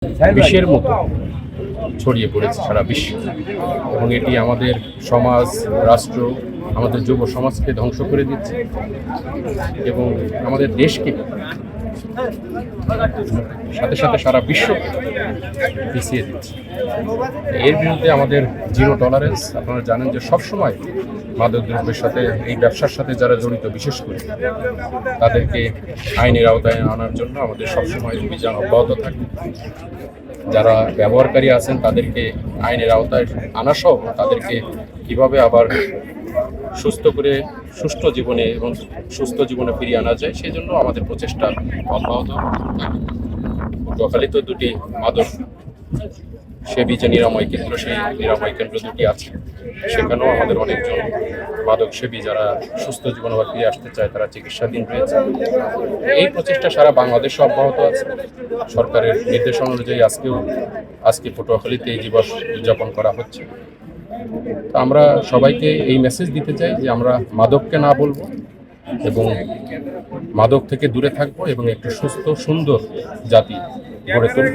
বিষের মতো ছড়িয়ে পড়েছে সারা বিশ্বে এবং এটি আমাদের সমাজ, রাষ্ট্র, আমাদের যুব সমাজকে ধ্বংস করে দিচ্ছে এবং আমাদের দেশকে সাথে সাথে সারা বিশ্ব পিছিয়ে দিচ্ছে। এর বিরুদ্ধে আমাদের জিরো টলারেন্স। আপনারা জানেন যে সবসময় মাদক দ্রব্যের সাথে, এই ব্যবসার সাথে যারা জড়িত, বিশেষ করে তাদেরকে আইনের আওতায় আনার জন্য আমাদের সবসময় অভিযান অব্যাহত থাকে। যারা ব্যবহারকারী আছেন তাদেরকে আইনের আওতায় আনা সহ তাদেরকে কিভাবে আবার সুস্থ জীবনে এবং সুস্থ জীবনে ফিরিয়ে আনা যায়, সেই জন্য আমাদের প্রচেষ্টা অব্যাহত থাকে। পটুয়াখালীতে দুটি মাদক সেবী যে নিরাময় কেন্দ্র, সেই নিরাময় কেন্দ্র দুটি আছে। সেখানেও আমাদের অনেকজন মাদক সেবী যারা সুস্থ জীবনে আবার ফিরে আসতে চায়, তারা চিকিৎসাধীন রয়েছে। এই প্রচেষ্টা সারা বাংলাদেশে অব্যাহত আছে। সরকারের নির্দেশনা অনুযায়ী আজকে পটুয়াখালীতে এই দিবস উদযাপন করা হচ্ছে। তো আমরা সবাইকে এই মেসেজ দিতে চাই যে আমরা মাদককে না বলবো এবং মাদক থেকে দূরে থাকবো এবং একটু সুস্থ সুন্দর জাতি গড়ে তুলব।